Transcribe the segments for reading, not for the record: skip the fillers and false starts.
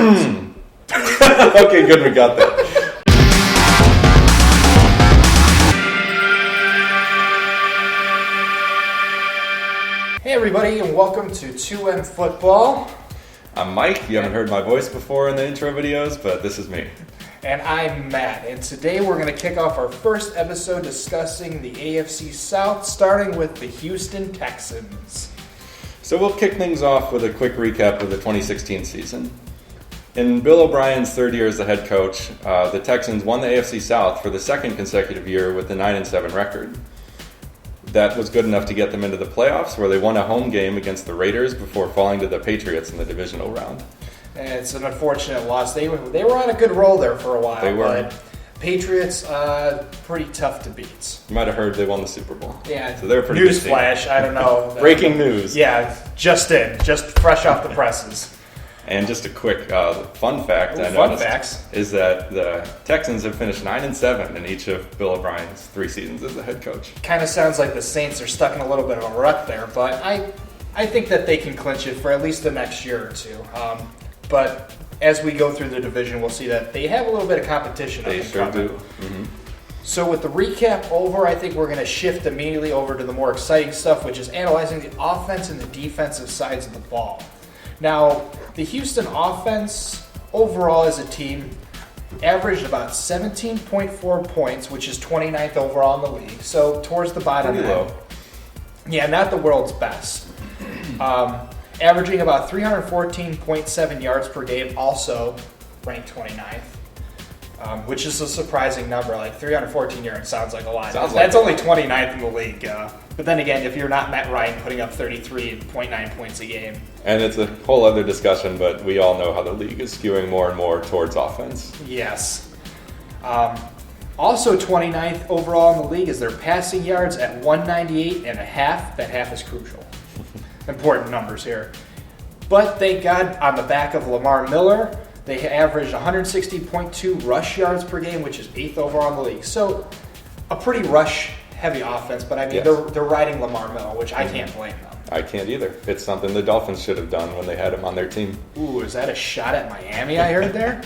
Okay, good, we got that. Hey everybody, and welcome to 2M Football. I'm Mike. You haven't heard my voice before in the intro videos, but this is me. And I'm Matt, and today we're going to kick off our first episode discussing the AFC South, starting with the Houston Texans. So we'll kick things off with a quick recap of the 2016 season. In Bill O'Brien's third year as the head coach, the Texans won the AFC South for the second consecutive year with a 9-7 record. That was good enough to get them into the playoffs, where they won a home game against the Raiders before falling to the Patriots in the divisional round. And it's an unfortunate loss. They were on a good roll there for a while. They were. But Patriots, pretty tough to beat. You might have heard they won the Super Bowl. Yeah. So they're pretty good team. Newsflash, I don't know. Breaking news. Yeah, just fresh off the presses. And just a quick fun fact I Fun noticed facts. is that the Texans have finished 9-7 in each of Bill O'Brien's 3 seasons as the head coach. Kind of sounds like the Saints are stuck in a little bit of a rut there, but I think that they can clinch it for at least the next year or two. But as we go through the division, we'll see that they have a little bit of competition. They sure do. Mm-hmm. So with the recap over, I think we're going to shift immediately over to the more exciting stuff, which is analyzing the offense and the defensive sides of the ball. Now, the Houston offense, overall as a team, averaged about 17.4 points, which is 29th overall in the league. So towards the bottom Pretty end. low. Yeah, not the world's best. Averaging about 314.7 yards per game, also ranked 29th. Which is a surprising number. Like 314 yards sounds like a lot. That's only 29th in the league. But then again, if you're not Matt Ryan putting up 33.9 points a game. And it's a whole other discussion, but we all know how the league is skewing more and more towards offense. Yes. Also 29th overall in the league is their passing yards at 198.5. That half is crucial. Important numbers here. But thank God, on the back of Lamar Miller, they averaged 160.2 rush yards per game, which is 8th overall in the league. So a pretty rush-heavy offense, but I mean, Yes. they're riding Lamar Miller, which I can't blame them. I can't either. It's something the Dolphins should have done when they had him on their team. Ooh, is that a shot at Miami I heard there?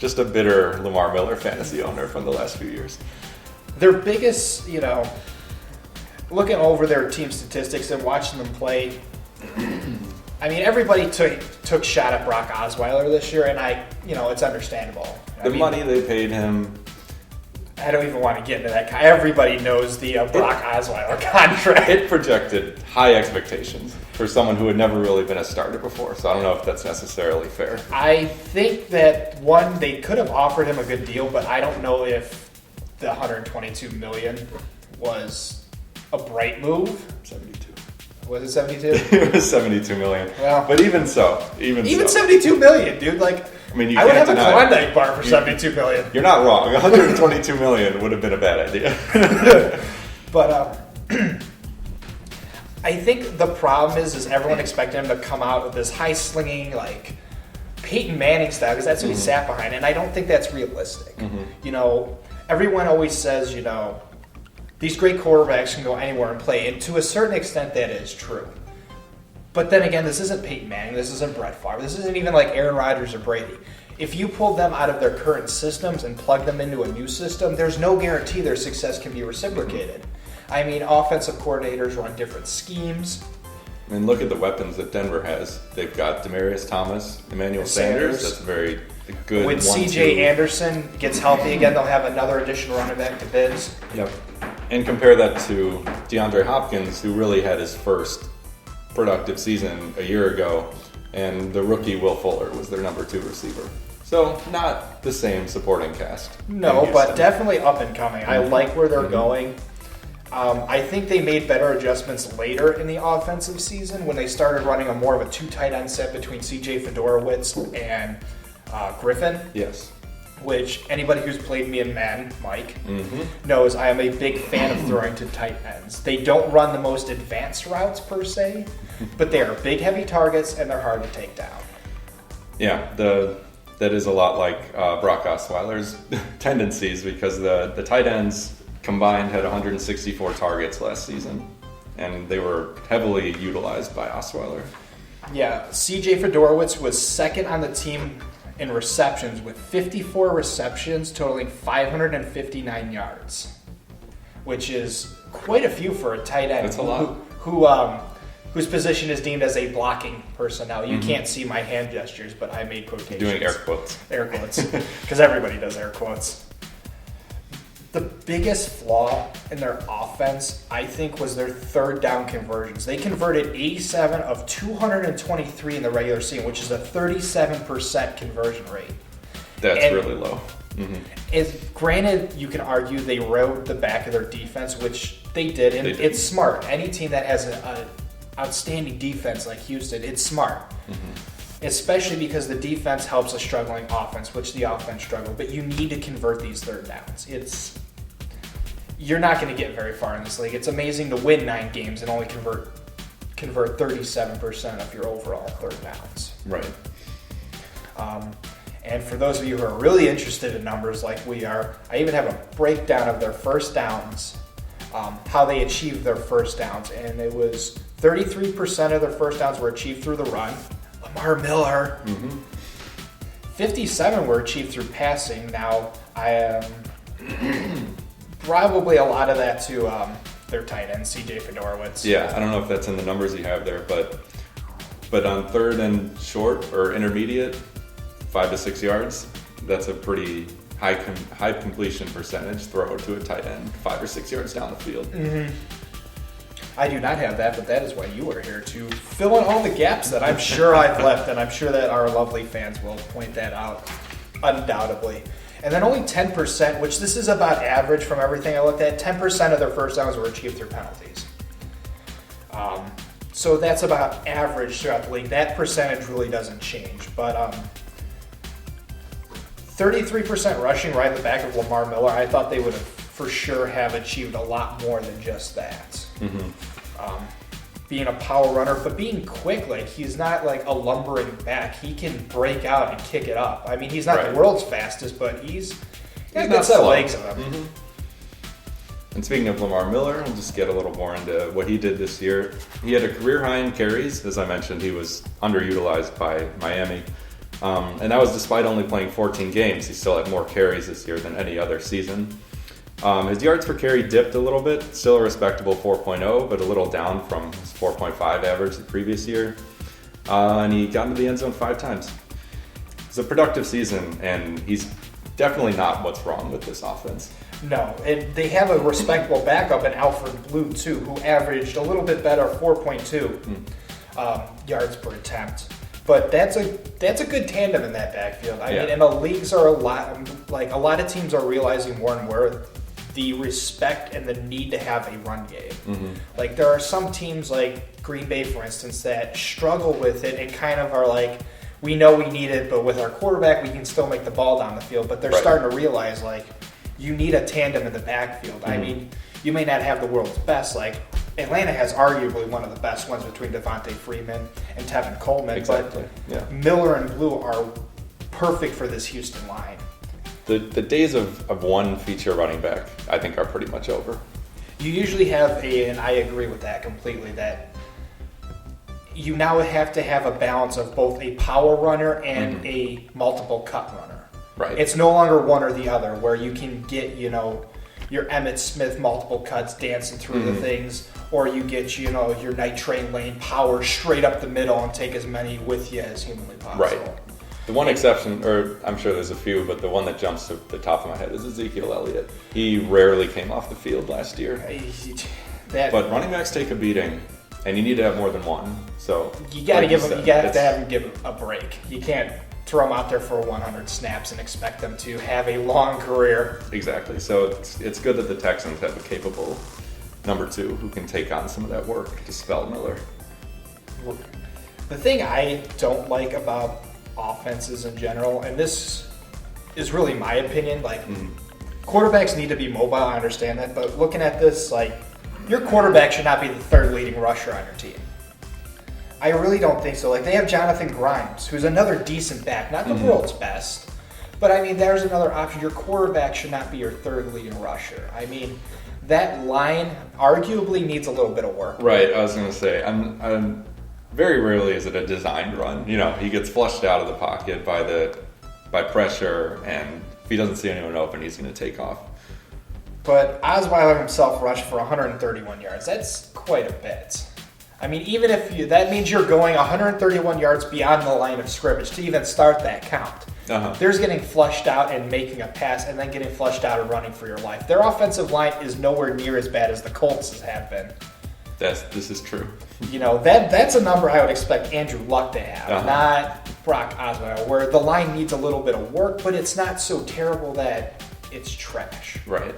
Just a bitter Lamar Miller fantasy owner from the last few years. Their biggest, looking over their team statistics and watching them play, I mean, everybody took shot at Brock Osweiler this year, and it's understandable. The money they paid him. I don't even want to get into that. Everybody knows the Brock Osweiler contract. It projected high expectations for someone who had never really been a starter before, so I don't know if that's necessarily fair. I think that, one, they could have offered him a good deal, but I don't know if the $122 million was a bright move. 72. Was it 72? It was 72 million. Well, but even so. 72 million, dude. Like, I mean, I would have deny a Klondike bar for 72 million. You're not wrong. 122 million would have been a bad idea. But I think the problem is everyone expected him to come out with this high slinging, like Peyton Manning style, because that's who he sat behind, and I don't think that's realistic. Everyone always says, these great quarterbacks can go anywhere and play, and to a certain extent that is true. But then again, this isn't Peyton Manning, this isn't Brett Favre, this isn't even like Aaron Rodgers or Brady. If you pulled them out of their current systems and plugged them into a new system, there's no guarantee their success can be reciprocated. I mean, offensive coordinators run different schemes. I mean, look at the weapons that Denver has. They've got Demaryius Thomas, Emmanuel Sanders. That's very good. When C.J. Anderson gets healthy again, they'll have another additional running back to Biz. Yep. And compare that to DeAndre Hopkins, who really had his first productive season a year ago, and the rookie Will Fuller was their number 2 receiver. So not the same supporting cast. No, but definitely up and coming. I like where they're going. I think they made better adjustments later in the offensive season when they started running a more of a 2 tight end set between C.J. Fedorowicz and Griffin. Yes. Which anybody who's played me in Madden, Mike, knows I am a big fan of throwing to tight ends. They don't run the most advanced routes per se, but they are big, heavy targets, and they're hard to take down. Yeah, that is a lot like Brock Osweiler's tendencies, because the tight ends combined had 164 targets last season, and they were heavily utilized by Osweiler. Yeah, CJ Fedorowicz was second on the team in receptions with 54 receptions totaling 559 yards, which is quite a few for a tight end. That's a lot. Whose position is deemed as a blocking personnel. You can't see my hand gestures, but I made quotations. Doing air quotes. Air quotes, because everybody does air quotes. The biggest flaw in their offense, I think, was their third down conversions. They converted 87 of 223 in the regular season, which is a 37% conversion rate. That's really low. Granted, you can argue they rode the back of their defense, which they did, and it's smart. Any team that has an outstanding defense like Houston, it's smart. Especially because the defense helps a struggling offense, which the offense struggled. But you need to convert these third downs. You're not going to get very far in this league. It's amazing to win 9 games and only convert 37% of your overall third downs. Right. And for those of you who are really interested in numbers like we are, I even have a breakdown of their first downs, how they achieved their first downs. And it was 33% of their first downs were achieved through the run. Lamar Miller. 57 were achieved through passing. Now, I am probably a lot of that to their tight end, CJ Fedorowicz. Yeah, I don't know if that's in the numbers you have there, but on third and short or intermediate, 5 to 6 yards, that's a pretty high completion percentage throw to a tight end, 5 or 6 yards down the field. I do not have that, but that is why you are here, to fill in all the gaps that I'm sure I've left, and I'm sure that our lovely fans will point that out, undoubtedly. And then only 10%, which this is about average from everything I looked at, 10% of their first downs were achieved through penalties. So that's about average throughout the league. That percentage really doesn't change. But 33% rushing right in the back of Lamar Miller, I thought they would have for sure have achieved a lot more than just that. Being a power runner, but being quick, like he's not like a lumbering back. He can break out and kick it up. I mean, he's not the world's fastest, but he's got good set of legs on him. And speaking of Lamar Miller, we'll just get a little more into what he did this year. He had a career high in carries. As I mentioned, he was underutilized by Miami. And that was despite only playing 14 games. He still had more carries this year than any other season. His yards per carry dipped a little bit, still a respectable 4.0, but a little down from his 4.5 average the previous year. And he got into the end zone 5 times. It's a productive season, and he's definitely not what's wrong with this offense. No, and they have a respectable backup in Alfred Blue, too, who averaged a little bit better, 4.2 yards per attempt. But that's a good tandem in that backfield. I mean, and the leagues are a lot of teams are realizing more and more the respect and the need to have a run game. Like there are some teams like Green Bay, for instance, that struggle with it and kind of are like, we know we need it, but with our quarterback, we can still make the ball down the field. But they're starting to realize like you need a tandem in the backfield. I mean, you may not have the world's best. Like Atlanta has arguably one of the best ones between Devontae Freeman and Tevin Coleman. Exactly. But Miller and Blue are perfect for this Houston line. The days of one feature running back, I think, are pretty much over. You usually have and I agree with that completely, that you now have to have a balance of both a power runner and a multiple cut runner. Right. It's no longer one or the other, where you can get, your Emmitt Smith multiple cuts dancing through the things, or you get, your Night Train Lane power straight up the middle and take as many with you as humanly possible. Right. The one exception, or I'm sure there's a few, but the one that jumps to the top of my head is Ezekiel Elliott. He rarely came off the field last year. But running backs take a beating, and you need to have more than one. So you got to have him give a break. You can't throw them out there for 100 snaps and expect them to have a long career. Exactly. So it's good that the Texans have a capable number 2 who can take on some of that work to spell Miller. The thing I don't like about offenses in general, and this is really my opinion, like quarterbacks need to be mobile, I understand that, but looking at this, like your quarterback should not be the third leading rusher on your team. I really don't think so. Like they have Jonathan Grimes, who's another decent back, not the world's best, but I mean there's another option. Your quarterback should not be your third leading rusher. I mean that line arguably needs a little bit of work. Right. I was going to say very rarely is it a designed run. He gets flushed out of the pocket by pressure, and if he doesn't see anyone open, he's going to take off. But Osweiler himself rushed for 131 yards. That's quite a bit. I mean, even if that means you're going 131 yards beyond the line of scrimmage to even start that count. There's getting flushed out and making a pass, and then getting flushed out and running for your life. Their offensive line is nowhere near as bad as the Colts have been. This is true. That's a number I would expect Andrew Luck to have, not Brock Osweiler, where the line needs a little bit of work, but it's not so terrible that it's trash. Right.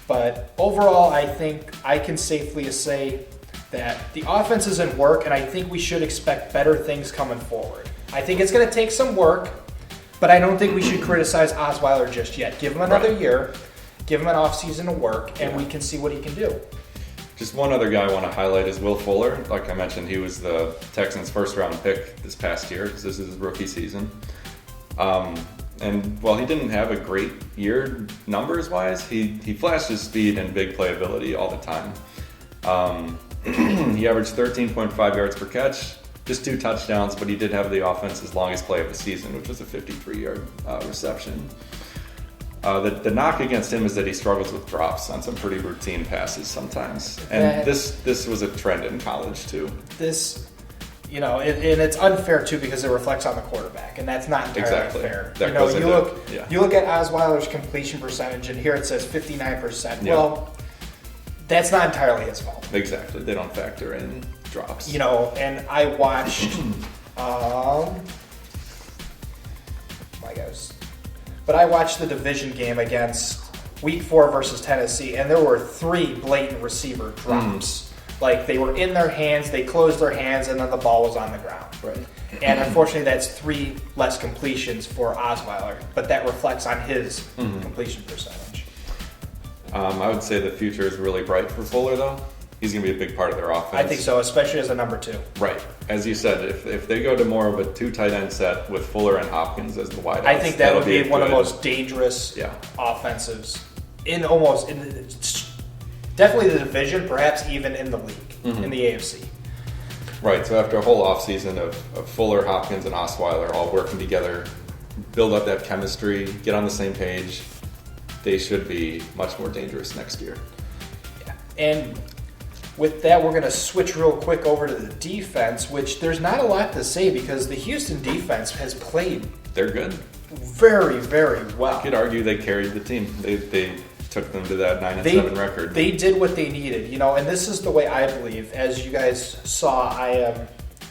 But overall, I think I can safely say that the offense is in work, and I think we should expect better things coming forward. I think it's going to take some work, but I don't think we should criticize Osweiler just yet. Give him another year, give him an offseason to work, and we can see what he can do. Just one other guy I want to highlight is Will Fuller. Like I mentioned, he was the Texans' first-round pick this past year because this is his rookie season. And while he didn't have a great year numbers-wise, he flashed his speed and big playability all the time. He averaged 13.5 yards per catch, just 2 touchdowns, but he did have the offense's longest play of the season, which was a 53-yard reception. The knock against him is that he struggles with drops on some pretty routine passes sometimes. And this was a trend in college, too. And it's unfair, too, because it reflects on the quarterback, and that's not entirely fair. You look at Osweiler's completion percentage, and here it says 59%. Yeah. Well, that's not entirely his fault. Exactly. They don't factor in drops. And I watched, but I watched the division game against Week 4 versus Tennessee, and there were 3 blatant receiver drops. Like, they were in their hands, they closed their hands, and then the ball was on the ground. Right. And unfortunately, that's 3 less completions for Osweiler, but that reflects on his completion percentage. I would say the future is really bright for Fuller, though. He's going to be a big part of their offense. I think so, especially as a number 2. Right. As you said, if they go to more of a 2 tight end set with Fuller and Hopkins as the wideouts, I think that would be one of the most dangerous offensives definitely the division, perhaps even in the league, in the AFC. Right. So after a whole offseason of Fuller, Hopkins, and Osweiler all working together, build up that chemistry, get on the same page, they should be much more dangerous next year. Yeah. And with that, we're going to switch real quick over to the defense, which there's not a lot to say because the Houston defense has played. They're good. Very, very well. I could argue they carried the team. They took them to that 9-7 record. They did what they needed, and this is the way I believe. As you guys saw,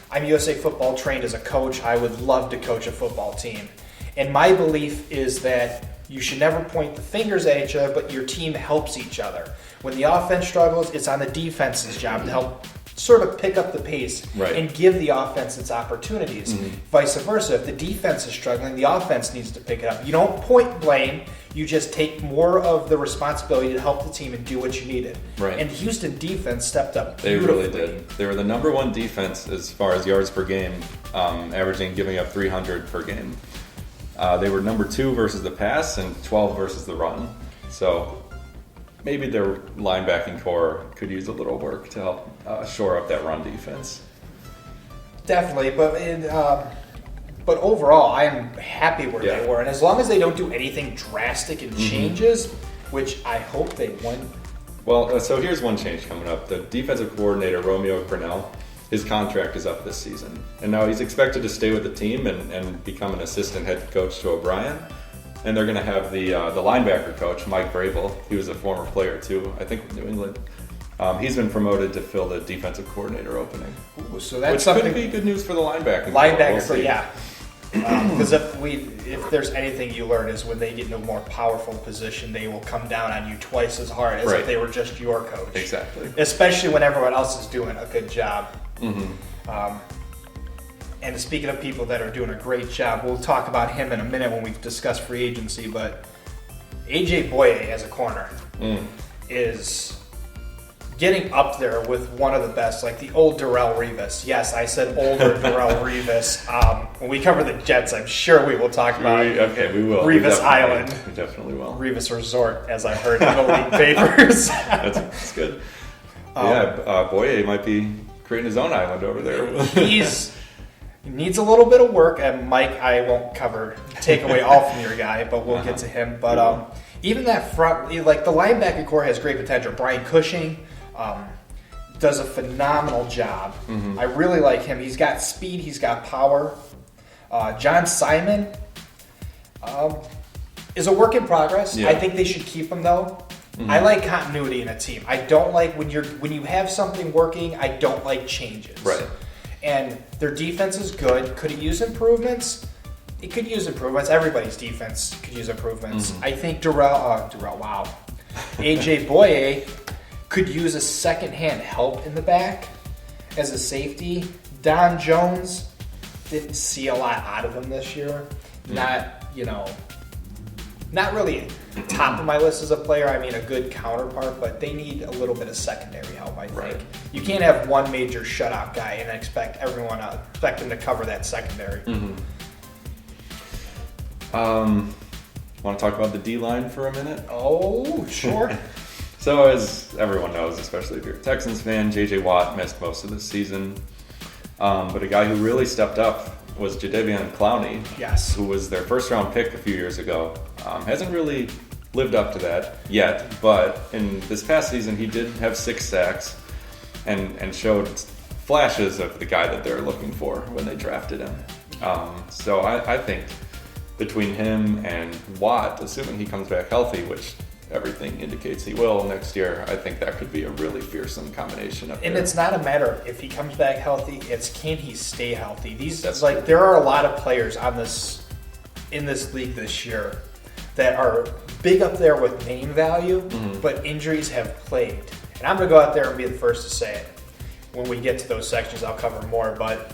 I'm USA football trained as a coach. I would love to coach a football team. And my belief is that you should never point the fingers at each other, but your team helps each other. When the offense struggles, it's on the defense's job to help sort of pick up the pace and give the offense its opportunities. Vice versa, if the defense is struggling, the offense needs to pick it up. You don't point blame, you just take more of the responsibility to help the team and do what you needed. Right. And Houston defense stepped up beautifully. They really did. They were the number 1 defense as far as yards per game, giving up 300 per game. They were number 2 versus the pass and 12 versus the run. So maybe their linebacking core could use a little work to help shore up that run defense. Definitely, but overall, I am happy where they were. And as long as they don't do anything drastic and changes, which I hope they won't. Well, so here's one change coming up. The defensive coordinator, Romeo Crennel, his contract is up this season. And now he's expected to stay with the team and become an assistant head coach to O'Brien. And they're going to have the linebacker coach, Mike Vrabel. He was a former player, too, I think, with New England. He's been promoted to fill the defensive coordinator opening. Ooh, so that's which something could be good news for the linebacking. Because if there's anything you learn is when they get in a more powerful position, they will come down on you twice as hard as if they were just your coach. Exactly. Especially when everyone else is doing a good job. And speaking of people that are doing a great job, we'll talk about him in a minute when we discuss free agency, but A.J. Bouye as a corner is getting up there with one of the best, like the old Darrelle Revis. Yes, I said older Darrelle Revis. When we cover the Jets, I'm sure we will talk about we will. Revis Island. We definitely will. Revis Resort, as I heard in the league papers. That's good. Bouye might be creating his own island over there. He needs a little bit of work, and Mike, I won't take away all from your guy, but we'll get to him. But even that front, like the linebacker core has great potential. Brian Cushing does a phenomenal job. I really like him. He's got speed. He's got power. John Simon is a work in progress. Yeah. I think they should keep him, though. I like continuity in a team. I don't like when you have something working, I don't like changes. Right. And their defense is good. Could it use improvements? It could use improvements. Everybody's defense could use improvements. I think AJ Bouye could use a second-hand help in the back as a safety. Don Jones, didn't see a lot out of him this year. Not really top of my list as a player. I mean, a good counterpart, but they need a little bit of secondary help, I think. Right. You can't have one major shutout guy and expect them to cover that secondary. Want to talk about the D-line for a minute? Oh, sure. So as everyone knows, especially if you're a Texans fan, J.J. Watt missed most of the season. But a guy who really stepped up was Jadeveon Clowney, Yes. who was their first-round pick a few years ago. Hasn't really lived up to that yet, but in this past season he did have 6 sacks and showed flashes of the guy that they're looking for when they drafted him. So I think between him and Watt, assuming he comes back healthy, which everything indicates he will next year, I think that could be a really fearsome combination up there. And it's not a matter of if he comes back healthy, it's can he stay healthy. That's true. There are a lot of players in this league this year that are big up there with name value, but injuries have plagued. And I'm going to go out there and be the first to say it. When we get to those sections, I'll cover more. But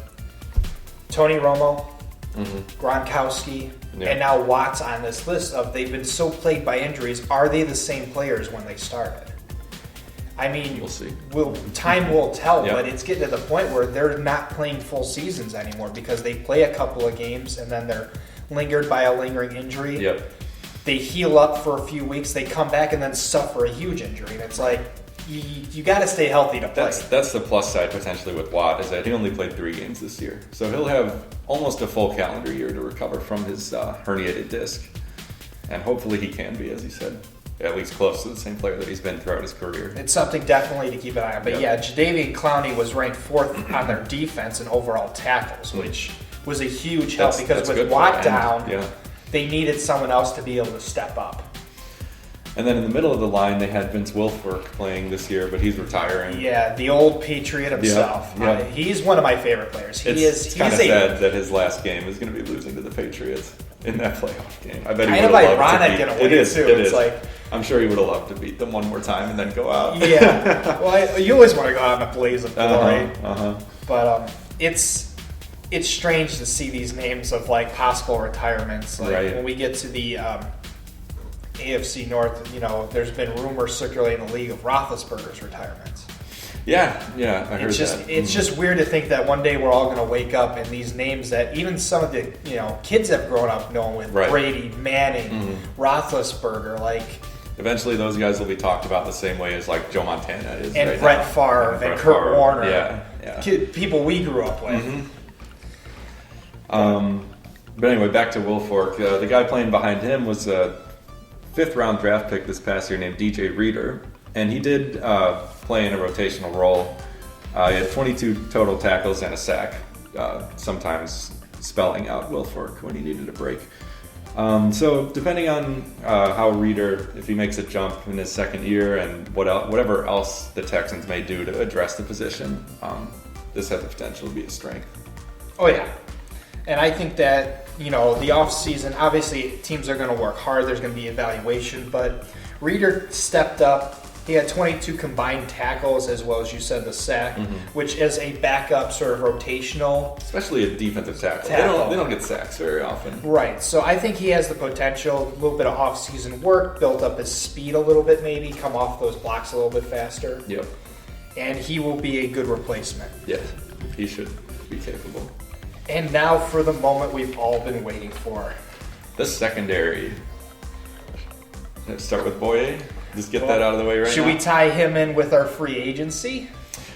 Tony Romo, Gronkowski, and now Watt's on this list of they've been so plagued by injuries. Are they the same players when they started? I mean, we'll see. Time will tell, Yep. but it's getting to the point where they're not playing full seasons anymore because they play a couple of games and then they're lingered by a lingering injury. Yep. They heal up for a few weeks, they come back and then suffer a huge injury. And it's like, you got to stay healthy to play. That's the plus side potentially with Watt, is that he only played 3 games this year. So he'll have almost a full calendar year to recover from his herniated disc. And hopefully he can be, as he said, at least close to the same player that he's been throughout his career. It's something definitely to keep an eye on. But Jadeveon Clowney was ranked 4th on their defense in overall tackles, which was a huge help because with Watt down, they needed someone else to be able to step up. And then in the middle of the line, they had Vince Wilfork playing this year, but he's retiring. Yeah, the old Patriot himself. Yeah. He's one of my favorite players. It's kind of sad that his last game is going to be losing to the Patriots in that playoff game. I bet he would have loved to beat them. It is. It's like, I'm sure he would have loved to beat them one more time and then go out. Yeah. Well, you always want to go out in a blaze of glory. But it's strange to see these names of like possible retirements. Like when we get to the AFC North, there's been rumors circulating the league of Roethlisberger's retirements. Yeah, I heard that. It's just weird to think that one day we're all going to wake up and these names that even some of the kids have grown up knowing with Brady, Manning, Roethlisberger, like. Eventually, those guys will be talked about the same way as like Joe Montana is, and Brett Favre and Kurt Warner, yeah. People we grew up with. But anyway, back to Wilfork. The guy playing behind him was a 5th-round draft pick this past year named DJ Reader, and he did play in a rotational role. He had 22 total tackles and a sack, sometimes spelling out Wilfork when he needed a break. So depending on how Reader, if he makes a jump in his second year and whatever else the Texans may do to address the position, this has the potential to be a strength. Oh, yeah. And I think that, the offseason, obviously teams are going to work hard. There's going to be evaluation. But Reader stepped up. He had 22 combined tackles as well as you said the sack, which is a backup sort of rotational. Especially a defensive tackle. They don't get sacks very often. Right. So I think he has the potential, a little bit of off-season work, built up his speed a little bit maybe, come off those blocks a little bit faster. Yep. And he will be a good replacement. Yeah, he should be capable. And now for the moment we've all been waiting for. The secondary. Let's start with Bouye. Just get that out of the way right now. Should we tie him in with our free agency?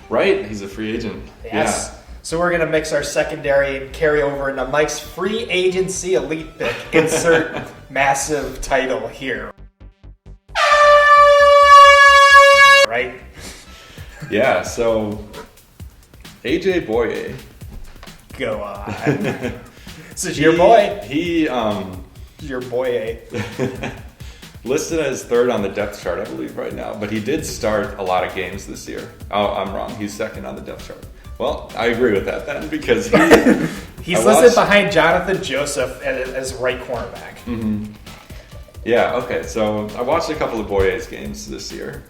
Right, he's a free agent. Yes. Yeah. So we're gonna mix our secondary and carry over into Mike's free agency elite pick. Insert massive title here. Right? Yeah, so AJ Bouye. Go on. This is your boy. He Your boy. listed as third on the depth chart, I believe, right now. But he did start a lot of games this year. Oh, I'm wrong. He's second on the depth chart. Well, I agree with that then because he's listed behind Jonathan Joseph as right cornerback. Mm-hmm. Yeah. Okay. So I watched a couple of Bouye's games this year.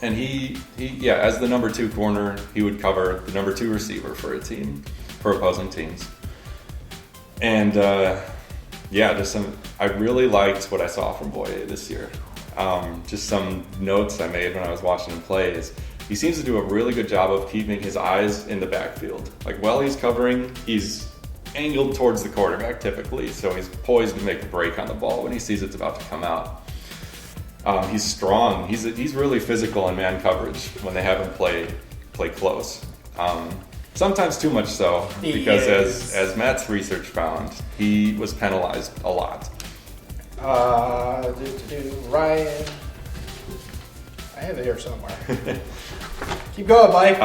And he, as the number 2 corner, he would cover the number 2 receiver for opposing teams. And I really liked what I saw from Bouye this year. Just some notes I made when I was watching him play is he seems to do a really good job of keeping his eyes in the backfield. Like while he's covering, he's angled towards the quarterback typically, so he's poised to make a break on the ball when he sees it's about to come out. He's strong. He's really physical in man coverage when they have him play close. Sometimes too much so, because as Matt's research found, he was penalized a lot. Ryan, I have it here somewhere. Keep going, Mike.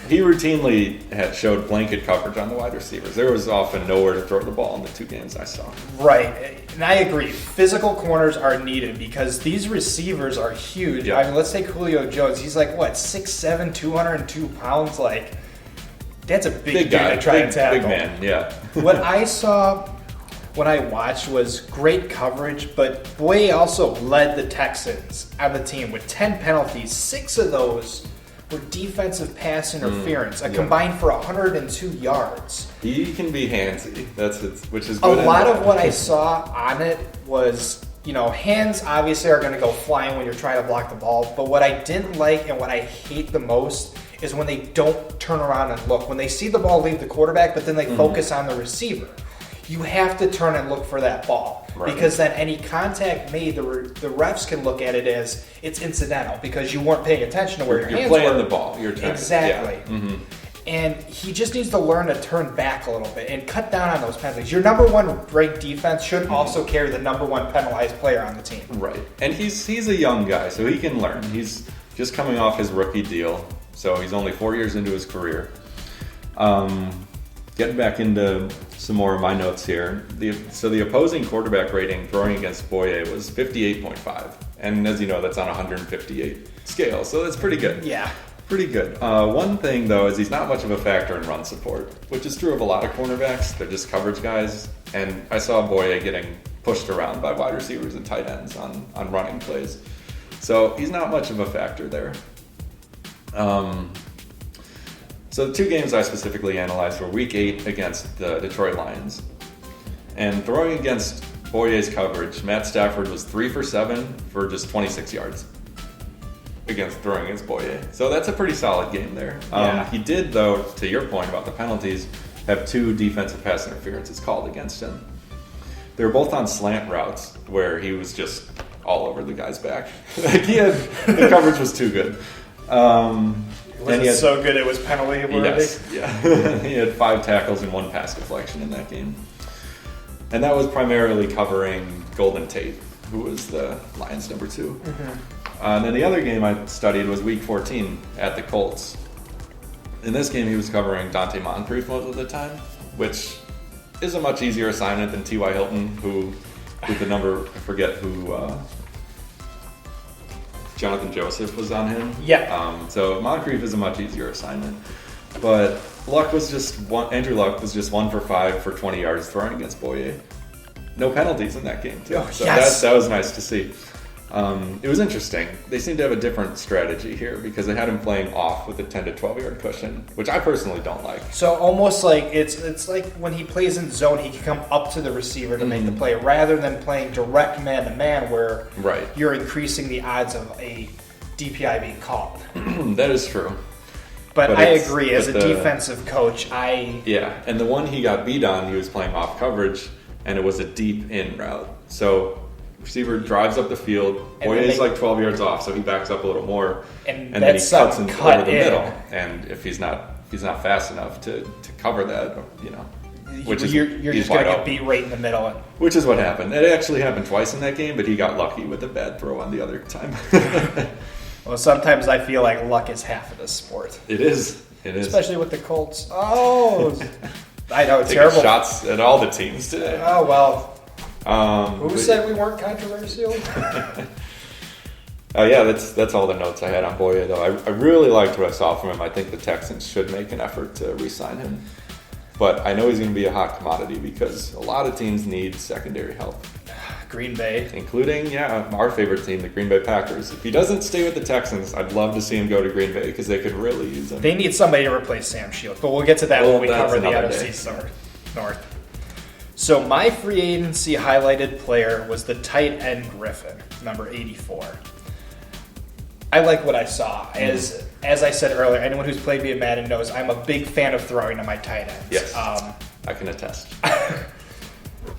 He routinely had showed blanket coverage on the wide receivers. There was often nowhere to throw the ball in the 2 games I saw. Right, and I agree. Physical corners are needed because these receivers are huge. Yeah. I mean, let's take Julio Jones. He's like, 6'7", 202 pounds. Like, that's a big guy to try and tackle. Big man, yeah. What I saw when I watched was great coverage, but Bouye also led the Texans on the team with 10 penalties. 6 of those were defensive pass interference, combined for 102 yards. He can be handsy, which is good. A lot of what I saw on it was, hands obviously are going to go flying when you're trying to block the ball, but what I didn't like and what I hate the most is when they don't turn around and look. When they see the ball leave the quarterback, but then they focus on the receiver. You have to turn and look for that ball, because then any contact made, the refs can look at it as it's incidental because you weren't paying attention to where your hands were. You're playing the ball. You're trying exactly. Yeah. Mm-hmm. And he just needs to learn to turn back a little bit and cut down on those penalties. Your number 1 ranked defense should also carry the number 1 penalized player on the team. Right, and he's a young guy, so he can learn. He's just coming off his rookie deal, so he's only 4 years into his career. Getting back into some more of my notes here. The opposing quarterback rating throwing against Bouye was 58.5. And as you know, that's on a 158 scale. So that's pretty good. Yeah. Pretty good. One thing, though, is he's not much of a factor in run support, which is true of a lot of cornerbacks. They're just coverage guys. And I saw Bouye getting pushed around by wide receivers and tight ends on running plays. So he's not much of a factor there. So the 2 games I specifically analyzed were Week 8 against the Detroit Lions. And throwing against Bouye's coverage, Matt Stafford was 3 for 7 for just 26 yards against throwing against Bouye. So that's a pretty solid game there. Yeah. He did, though, to your point about the penalties, have 2 defensive pass interferences called against him. They were both on slant routes where he was just all over the guy's back. The coverage was too good. So good it was penalty worthy? Yes, yeah. He had 5 tackles and 1 pass deflection in that game. And that was primarily covering Golden Tate, who was the Lions' number 2. Mm-hmm. And then the other game I studied was Week 14 at the Colts. In this game, he was covering Dante Moncrief most of the time, which is a much easier assignment than T.Y. Hilton, who with the number, I forget who... Jonathan Joseph was on him. Yeah. So Moncrief is a much easier assignment. But Andrew Luck was just 1 for 5 for 20 yards throwing against Bouye. No penalties in that game, too. So yes. that was nice to see. It was interesting. They seem to have a different strategy here because they had him playing off with a 10 to 12 yard cushion, which I personally don't like. So almost like it's like when he plays in zone, he can come up to the receiver to make the play rather than playing direct man to man where you're increasing the odds of a DPI being called. That is true. But I agree. As a defensive coach, and the one he got beat on, he was playing off coverage, and it was a deep in route. So receiver drives up the field. Bouye is like 12 yards off, so he backs up a little more, and then he cuts in cut over the middle. And if he's not fast enough to cover that, which is you're just going to get beat right in the middle. Which is what happened. It actually happened twice in that game, but he got lucky with a bad throw on the other time. Well, sometimes I feel like luck is half of the sport. It is. Especially with the Colts. Oh, I know, it's taking terrible. Shots at all the teams today. Oh, well. Who said we weren't controversial? Yeah, that's all the notes I had on Bouye, though. I really liked what I saw from him. I think the Texans should make an effort to re-sign him. But I know he's going to be a hot commodity because a lot of teams need secondary help. Green Bay. Including, our favorite team, the Green Bay Packers. If he doesn't stay with the Texans, I'd love to see him go to Green Bay because they could really use him. They need somebody to replace Sam Shields, but we'll get to that when we cover the NFC North. So my free agency highlighted player was the tight end Griffin, number 84. I like what I saw. As I said earlier, anyone who's played via Madden knows I'm a big fan of throwing to my tight ends. Yes, I can attest.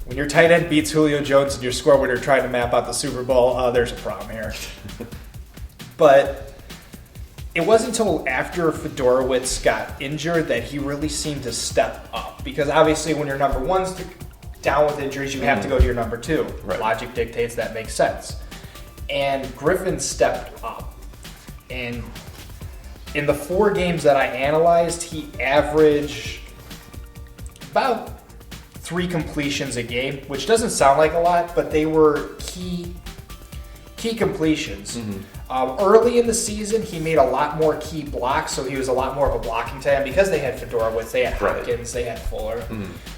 When your tight end beats Julio Jones and your score winner trying to map out the Super Bowl, there's a problem here. But it wasn't until after Fedorowicz got injured that he really seemed to step up. Because obviously when your number one's down with injuries, you have to go to your number two. Right. Logic dictates that makes sense. And Griffin stepped up. And in the 4 games that I analyzed, he averaged about 3 completions a game, which doesn't sound like a lot, but they were key completions. Early in the season, he made a lot more key blocks, so he was a lot more of a blocking tight end because they had Fedorowicz, they had Hopkins, they had Fuller.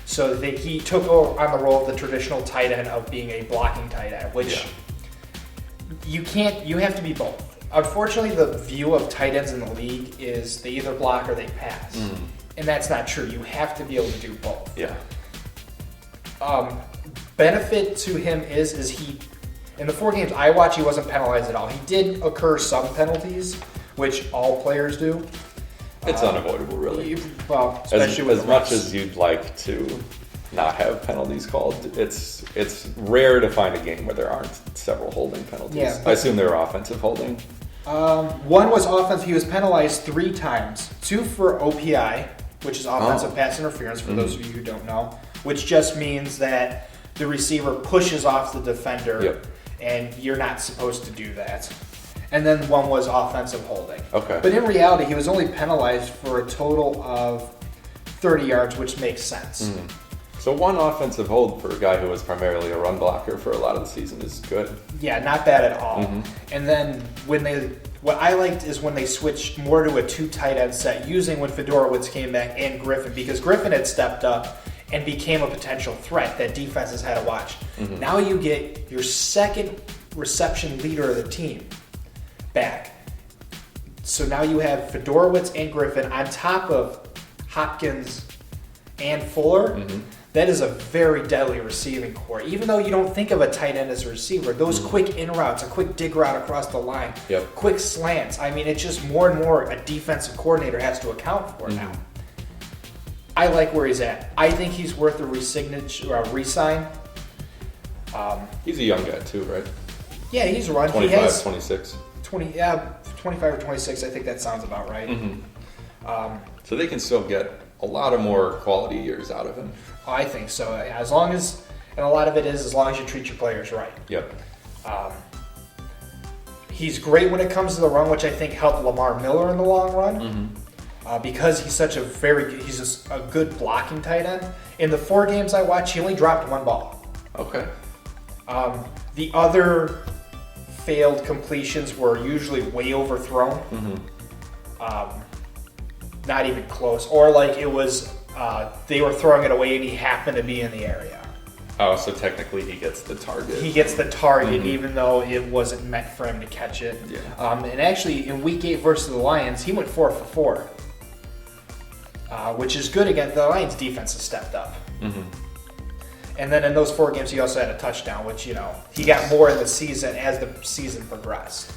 So he took over on the role of the traditional tight end of being a blocking tight end, which you have to be both. Unfortunately, the view of tight ends in the league is they either block or they pass. And that's not true. You have to be able to do both. Yeah. Benefit to him is he, in the 4 games I watched, he wasn't penalized at all. He did occur some penalties, which all players do. It's unavoidable, really. Well, especially as much as you'd like to not have penalties called, it's rare to find a game where there aren't several holding penalties. Yeah, I assume they were offensive holding. One was offense. He was penalized 3 times. 2 for OPI, which is offensive pass interference, for those of you who don't know, which just means that the receiver pushes off the defender, and you're not supposed to do that. And then 1 was offensive holding. Okay. But in reality, he was only penalized for a total of 30 yards, which makes sense. So 1 offensive hold for a guy who was primarily a run blocker for a lot of the season is good. Yeah, not bad at all. And then what I liked is when they switched more to a 2 tight end set, using when Fedorowicz came back and Griffin, because Griffin had stepped up and became a potential threat that defenses had to watch. Now you get your second reception leader of the team back. So now you have Fedorowicz and Griffin on top of Hopkins and Fuller. That is a very deadly receiving core. Even though you don't think of a tight end as a receiver, those quick in routes, a quick dig route across the line, quick slants. I mean, it's just more and more a defensive coordinator has to account for now. I like where he's at. I think he's worth a re-sign. He's a young guy too, right? Yeah, he's run. 25, 26. 25 or 26. I think that sounds about right. So they can still get a lot of more quality years out of him. I think so. As long as, and a lot of it is as long as you treat your players right. He's great when it comes to the run, which I think helped Lamar Miller in the long run. Because he's such he's just a good blocking tight end. In the 4 games I watched, he only dropped 1 ball. Okay. The other failed completions were usually way overthrown. Not even close. Or like it was, they were throwing it away and he happened to be in the area. Oh, so technically he gets the target. He gets the target even though it wasn't meant for him to catch it. And actually in week 8 versus the Lions, he went 4 for 4. Which is good again. The Lions defense has stepped up. And then in those 4 games, he also had a touchdown, which, he got more in the season as the season progressed.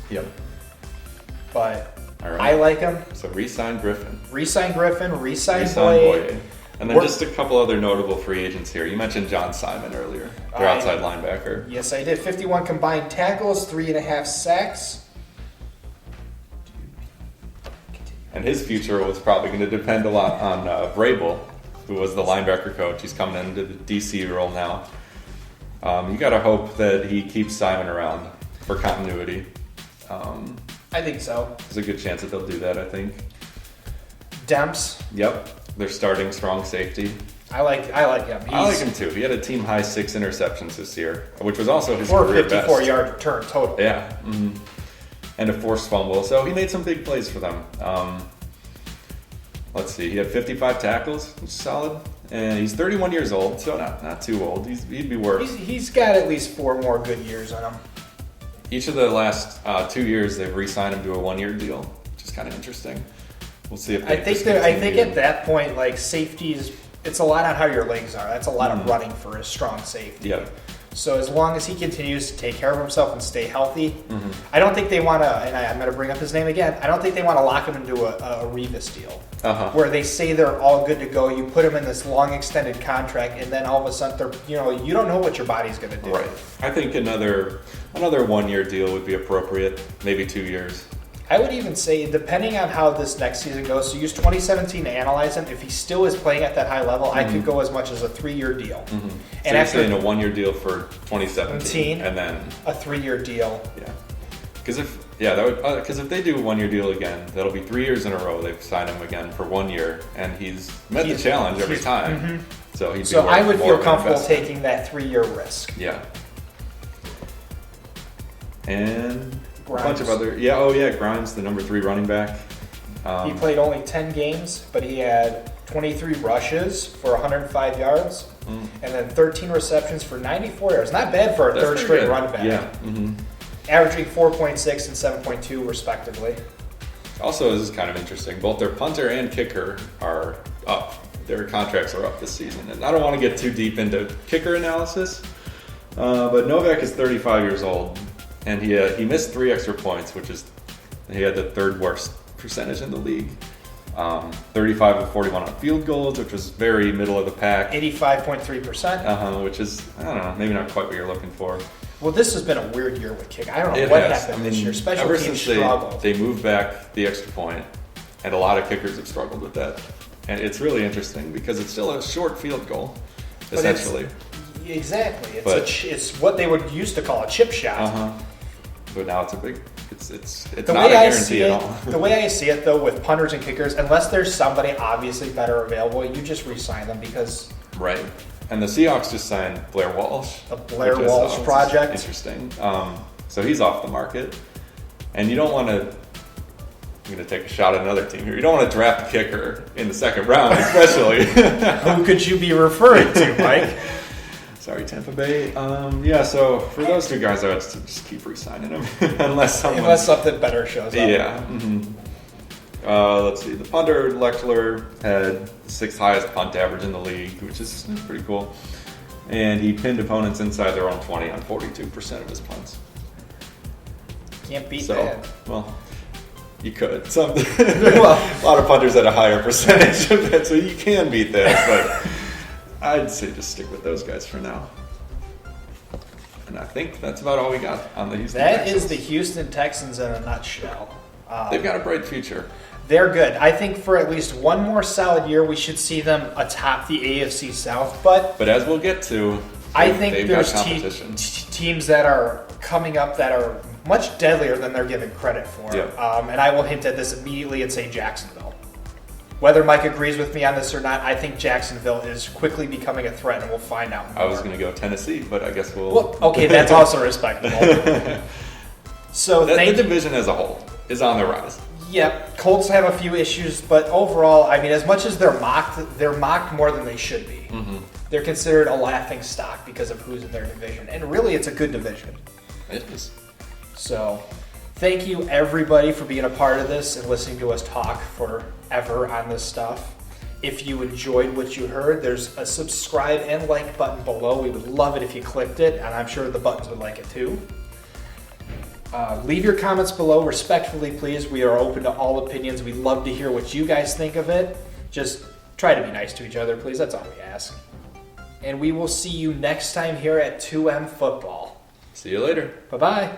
But I like him. So re-sign Griffin. Re-sign Griffin, re-sign Bouye. And then just a couple other notable free agents here. You mentioned John Simon earlier, their outside linebacker. Yes, I did. 51 combined tackles, 3.5 sacks. And his future was probably going to depend a lot on Vrabel, who was the linebacker coach. He's coming into the DC role now. You got to hope that he keeps Simon around for continuity. I think so. There's a good chance that they'll do that, I think. Demps. Yep, they're starting strong safety. I like him. I like him too. He had a team high 6 interceptions this year, which was also his or career best. 54-yard return total. Yeah, and a forced fumble. So he made some big plays for them. Let's see, he had 55 tackles, which is solid. And he's 31 years old, so not too old. He'd be worth. He's got at least 4 more good years on him. Each of the last 2 years, they've re-signed him to a 1-year deal, which is kind of interesting. We'll see if they I think at that point, like safeties, it's a lot on how your legs are. That's a lot of running for a strong safety. Yeah. So as long as he continues to take care of himself and stay healthy, I don't think they want to, and I'm going to bring up his name again, I don't think they want to lock him into a Revis deal where they say they're all good to go. You put him in this long extended contract, and then all of a sudden, you don't know what your body's going to do. Right. I think another 1-year deal would be appropriate, maybe 2 years. I would even say, depending on how this next season goes, so use 2017 to analyze him. If he still is playing at that high level, I could go as much as a 3-year deal. So and you're saying a 1-year deal for 2017, and then a 3-year deal. Yeah, because if they do a 1-year deal again, that'll be 3 years in a row they've signed him again for 1 year, and he's met the challenge every time. So I would feel comfortable taking that 3-year risk. Yeah, and Grimes. a bunch of other Grimes, the number 3 running back. He played only 10 games, but he had 23 rushes for 105 yards, and then 13 receptions for 94 yards. Not bad for a third straight running back. Yeah. Averaging 4.6 and 7.2 respectively. Also, this is kind of interesting. Both their punter and kicker are up. Their contracts are up this season. And I don't want to get too deep into kicker analysis, but Novak is 35 years old, and he missed 3 extra points, he had the 3rd worst percentage in the league. 35 of 41 on field goals, which was very middle of the pack. 85.3%. Which is, I don't know, maybe not quite what you're looking for. Well, this has been a weird year with kick. I don't know what happened this year. Special ever teams since struggled. they moved back the extra point, and a lot of kickers have struggled with that. And it's really interesting because it's still a short field goal, essentially. Exactly. It's what they would used to call a chip shot. But now it's not a guarantee at all. The way I see it, though, with punters and kickers, unless there's somebody obviously better available, you just re-sign them because... Right. And the Seahawks just signed Blair Walsh. The Blair Walsh project. Interesting. So he's off the market. And you don't want to... I'm going to take a shot at another team here. You don't want to draft a kicker in the 2nd round, especially. Who could you be referring to, Mike? Sorry, Tampa Bay. So for those 2 guys, I would just keep re-signing them unless something better shows up. Yeah. Let's see. The punter, Lechler, had the 6th highest punt average in the league, which is pretty cool. And he pinned opponents inside their own 20 on 42% of his punts. Can't beat that. Well, you could. A lot of punters had a higher percentage of it, so you can beat that, but... I'd say just stick with those guys for now. And I think that's about all we got on the Houston Texans. That is the Houston Texans in a nutshell. They've got a bright future. They're good. I think for at least one more solid year, we should see them atop the AFC South. But as we'll get to, I think there's teams that are coming up that are much deadlier than they're given credit for. Yep. And I will hint at this immediately and say Jacksonville. Whether Mike agrees with me on this or not, I think Jacksonville is quickly becoming a threat, and we'll find out more. I was going to go Tennessee, but I guess we'll... Well, okay, that's also respectable. So the division as a whole is on the rise. Yep, Colts have a few issues, but overall, I mean, as much as they're mocked more than they should be. They're considered a laughing stock because of who's in their division, and really, it's a good division. It is. So... thank you, everybody, for being a part of this and listening to us talk forever on this stuff. If you enjoyed what you heard, there's a subscribe and like button below. We would love it if you clicked it, and I'm sure the buttons would like it too. Leave your comments below, respectfully, please. We are open to all opinions. We'd love to hear what you guys think of it. Just try to be nice to each other, please. That's all we ask. And we will see you next time here at 2M Football. See you later. Bye-bye.